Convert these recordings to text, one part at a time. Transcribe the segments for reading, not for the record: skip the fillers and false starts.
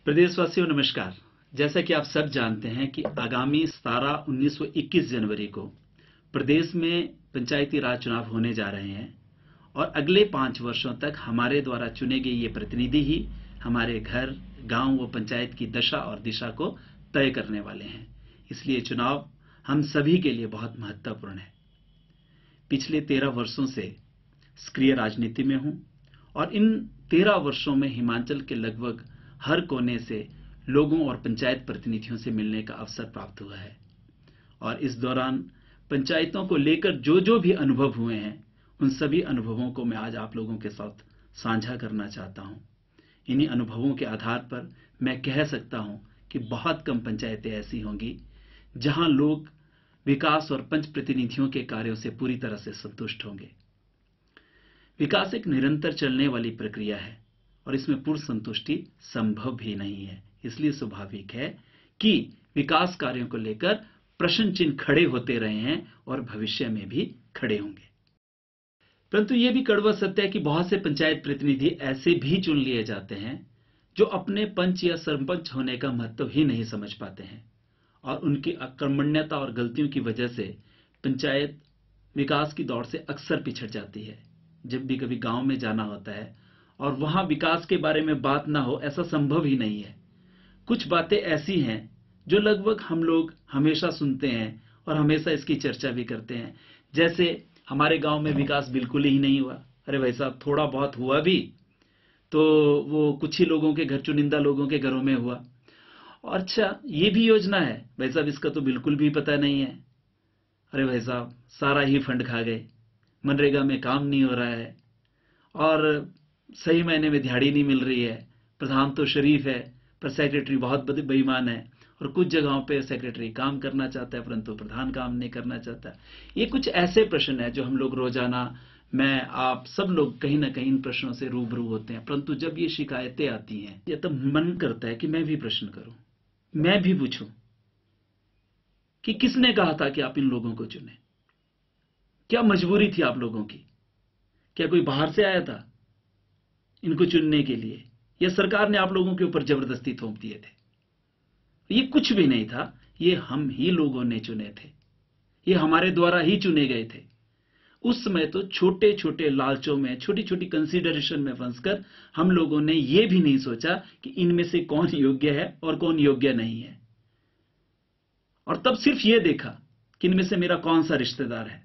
प्रदेशवासियों नमस्कार। जैसा कि आप सब जानते हैं कि आगामी 17, 19 व 21 जनवरी को प्रदेश में पंचायती राज चुनाव होने जा रहे हैं और अगले 5 वर्षों तक हमारे द्वारा चुने गए ये प्रतिनिधि ही हमारे घर, गांव व पंचायत की दशा और दिशा को तय करने वाले हैं। इसलिए चुनाव हम सभी के लिए बहुत महत्वपूर्ण है। पिछले 13 वर्षों से सक्रिय राजनीति में हूं और इन 13 वर्षों में हिमाचल के लगभग हर कोने से लोगों और पंचायत प्रतिनिधियों से मिलने का अवसर प्राप्त हुआ है और इस दौरान पंचायतों को लेकर जो भी अनुभव हुए हैं उन सभी अनुभवों को मैं आज आप लोगों के साथ साझा करना चाहता हूं। इन्हीं अनुभवों के आधार पर मैं कह सकता हूं कि बहुत कम पंचायतें ऐसी होंगी जहां लोग विकास और पंच प्रतिनिधियों के कार्यों से पूरी तरह से संतुष्ट होंगे। विकास एक निरंतर चलने वाली प्रक्रिया है और इसमें पूर्ण संतुष्टि संभव भी नहीं है। इसलिए स्वाभाविक है कि विकास कार्यों को लेकर प्रश्न चिन्ह खड़े होते रहे हैं और भविष्य में भी खड़े होंगे। परंतु यह भी कड़वा सत्य है कि बहुत से पंचायत प्रतिनिधि ऐसे भी चुन लिए जाते हैं जो अपने पंच या सरपंच होने का महत्व ही नहीं समझ पाते हैं और उनकी अकर्मण्यता और गलतियों की वजह से पंचायत विकास की दौड़ से अक्सर पिछड़ जाती है। जब भी कभी गांव में जाना होता है और वहां विकास के बारे में बात ना हो, ऐसा संभव ही नहीं है। कुछ बातें ऐसी हैं जो लगभग हम लोग हमेशा सुनते हैं और हमेशा इसकी चर्चा भी करते हैं। जैसे हमारे गांव में विकास बिल्कुल ही नहीं हुआ। अरे भाई साहब, थोड़ा बहुत हुआ भी तो वो कुछ ही लोगों के घर, चुनिंदा लोगों के घरों में हुआ। और अच्छा, ये भी योजना है भाई साहब, इसका तो बिल्कुल भी पता नहीं है। अरे भाई साहब, सारा ही फंड खा गए, मनरेगा में काम नहीं हो रहा है और सही महीने में दिहाड़ी नहीं मिल रही है। प्रधान तो शरीफ है पर सेक्रेटरी बहुत बेईमान है और कुछ जगहों पे सेक्रेटरी काम करना चाहता है परंतु प्रधान काम नहीं करना चाहता। ये कुछ ऐसे प्रश्न है जो हम लोग रोजाना, मैं, आप सब लोग कहीं ना कहीं इन प्रश्नों से रूबरू होते हैं। परंतु जब ये शिकायतें आती हैं ये तब मन करता है कि मैं भी प्रश्न करूं, मैं भी पूछूं कि किसने कहा था कि आप इन लोगों को चुने? क्या मजबूरी थी आप लोगों की? क्या कोई बाहर से आया था इनको चुनने के लिए, या सरकार ने आप लोगों के ऊपर जबरदस्ती थोप दिए थे? ये कुछ भी नहीं था, ये हम ही लोगों ने चुने थे, ये हमारे द्वारा ही चुने गए थे। उस समय तो छोटे छोटे लालचों में, छोटी छोटी कंसीडरेशन में फंसकर हम लोगों ने ये भी नहीं सोचा कि इनमें से कौन योग्य है और कौन योग्य नहीं है। और तब सिर्फ ये देखा कि इनमें से मेरा कौन सा रिश्तेदार है,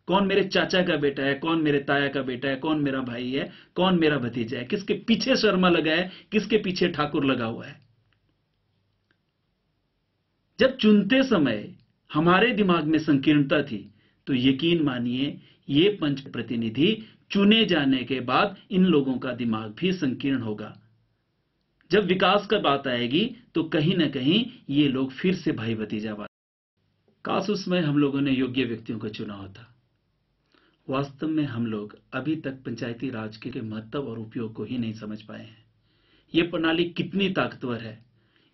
कौन मेरे चाचा का बेटा है, कौन मेरे ताया का बेटा है, कौन मेरा भाई है, कौन मेरा भतीजा है, किसके पीछे शर्मा लगा है, किसके पीछे ठाकुर लगा हुआ है। जब चुनते समय हमारे दिमाग में संकीर्णता थी तो यकीन मानिए ये पंच प्रतिनिधि चुने जाने के बाद इन लोगों का दिमाग भी संकीर्ण होगा। जब विकास का बात आएगी तो कहीं ना कहीं ये लोग फिर से भाई भतीजावाद। काश उस समय हम लोगों ने योग्य व्यक्तियों को चुना होता। वास्तव में हम लोग अभी तक पंचायती राज के महत्व और उपयोग को ही नहीं समझ पाए हैं। ये प्रणाली कितनी ताकतवर है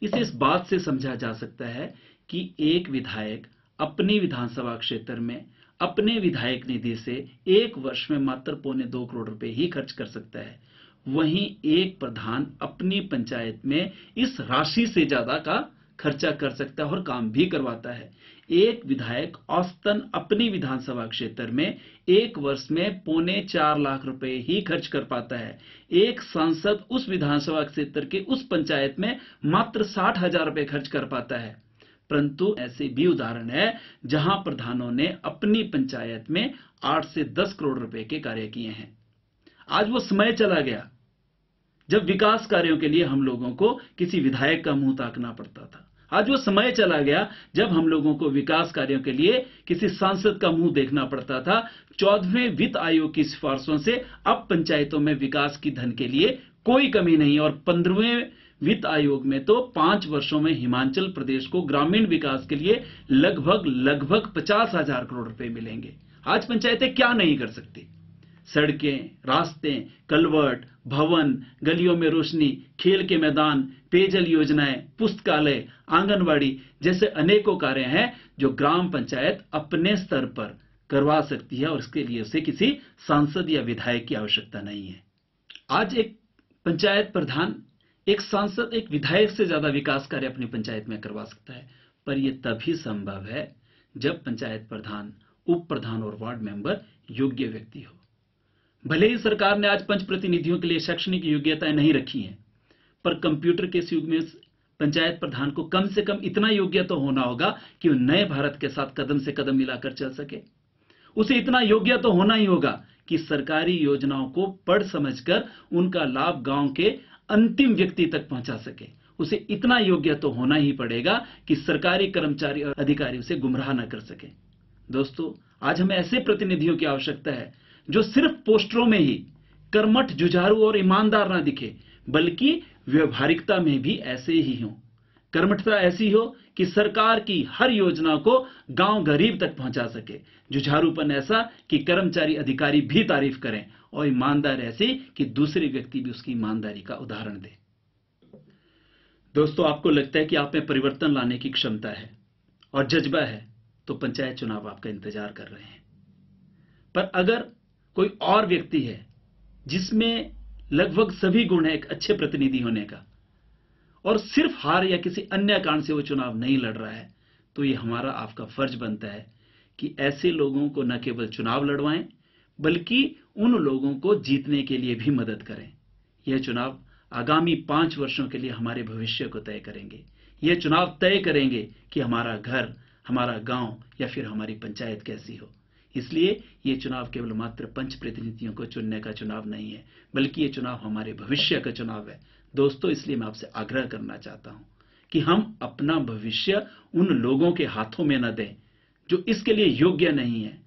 इसे इस बात से समझा जा सकता है कि एक विधायक अपनी विधानसभा क्षेत्र में अपने विधायक निधि से एक वर्ष में मात्र 2.25 करोड़ रुपए ही खर्च कर सकता है। वहीं एक प्रधान अपनी पंचायत में इस राशि से ज्यादा का खर्चा कर सकता है और काम भी करवाता है। एक विधायक औसतन अपनी विधानसभा क्षेत्र में एक वर्ष में 3.25 लाख रुपए ही खर्च कर पाता है। एक सांसद उस विधानसभा क्षेत्र के उस पंचायत में मात्र 60,000 रुपए खर्च कर पाता है। परंतु ऐसे भी उदाहरण है जहां प्रधानों ने अपनी पंचायत में 8 से 10 करोड़ रुपए के कार्य किए हैं। आज वो समय चला गया जब विकास कार्यों के लिए हम लोगों को किसी विधायक का मुंह ताकना पड़ता था। आज वो समय चला गया जब हम लोगों को विकास कार्यों के लिए किसी सांसद का मुंह देखना पड़ता था। 14वें वित्त आयोग की सिफारिशों से अब पंचायतों में विकास की धन के लिए कोई कमी नहीं और 15वें वित्त आयोग में तो 5 वर्षों में हिमाचल प्रदेश को ग्रामीण विकास के लिए लगभग 50,000 करोड़ रुपए मिलेंगे। आज पंचायतें क्या नहीं कर सकती? सड़कें, रास्ते, कलवर्ट, भवन, गलियों में रोशनी, खेल के मैदान, पेयजल योजनाएं, पुस्तकालय, आंगनवाड़ी जैसे अनेकों कार्य हैं जो ग्राम पंचायत अपने स्तर पर करवा सकती है और इसके लिए उसे किसी सांसद या विधायक की आवश्यकता नहीं है। आज एक पंचायत प्रधान एक सांसद एक विधायक से ज्यादा विकास कार्य अपनी पंचायत में करवा सकता है, पर यह तभी संभव है जब पंचायत प्रधान, उप प्रधान और वार्ड मेंबर योग्य व्यक्ति हो। भले ही सरकार ने आज पंच प्रतिनिधियों के लिए शैक्षणिक योग्यताएं नहीं रखी हैं, पर कंप्यूटर के इस युग में पंचायत प्रधान को कम से कम इतना योग्य तो होना होगा कि वो नए भारत के साथ कदम से कदम मिलाकर चल सके। उसे इतना योग्य तो होना ही होगा कि सरकारी योजनाओं को पढ़ समझकर उनका लाभ गांव के अंतिम व्यक्ति तक पहुंचा सके। उसे इतना योग्य तो होना ही पड़ेगा कि सरकारी कर्मचारी और अधिकारी उसे गुमराह न कर सके। दोस्तों, आज हमें ऐसे प्रतिनिधियों की आवश्यकता है जो सिर्फ पोस्टरों में ही कर्मठ, जुझारू और ईमानदार ना दिखे, बल्कि व्यवहारिकता में भी ऐसे ही हों। कर्मठता ऐसी हो कि सरकार की हर योजना को गांव गरीब तक पहुंचा सके। जुझारूपन ऐसा कि कर्मचारी अधिकारी भी तारीफ करें, और ईमानदार ऐसी कि दूसरे व्यक्ति भी उसकी ईमानदारी का उदाहरण दे। दोस्तों, आपको लगता है कि आप में परिवर्तन लाने की क्षमता है और जज्बा है, तो पंचायत चुनाव आपका इंतजार कर रहे हैं। पर अगर कोई और व्यक्ति है जिसमें लगभग सभी गुण है एक अच्छे प्रतिनिधि होने का, और सिर्फ हार या किसी अन्य कारण से वो चुनाव नहीं लड़ रहा है, तो ये हमारा आपका फर्ज बनता है कि ऐसे लोगों को न केवल चुनाव लड़वाएं, बल्कि उन लोगों को जीतने के लिए भी मदद करें। यह चुनाव आगामी 5 वर्षों के लिए हमारे भविष्य को तय करेंगे। यह चुनाव तय करेंगे कि हमारा घर, हमारा गांव या फिर हमारी पंचायत कैसी हो। इसलिए ये चुनाव केवल मात्र पंच प्रतिनिधियों को चुनने का चुनाव नहीं है, बल्कि ये चुनाव हमारे भविष्य का चुनाव है। दोस्तों, इसलिए मैं आपसे आग्रह करना चाहता हूं कि हम अपना भविष्य उन लोगों के हाथों में न दें जो इसके लिए योग्य नहीं है।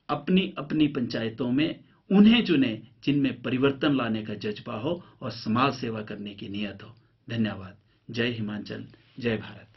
अपनी अपनी पंचायतों में उन्हें चुने जिनमें परिवर्तन लाने का जज्बा हो और समाज सेवा करने की नीयत हो। धन्यवाद। जय हिमाचल, जय भारत।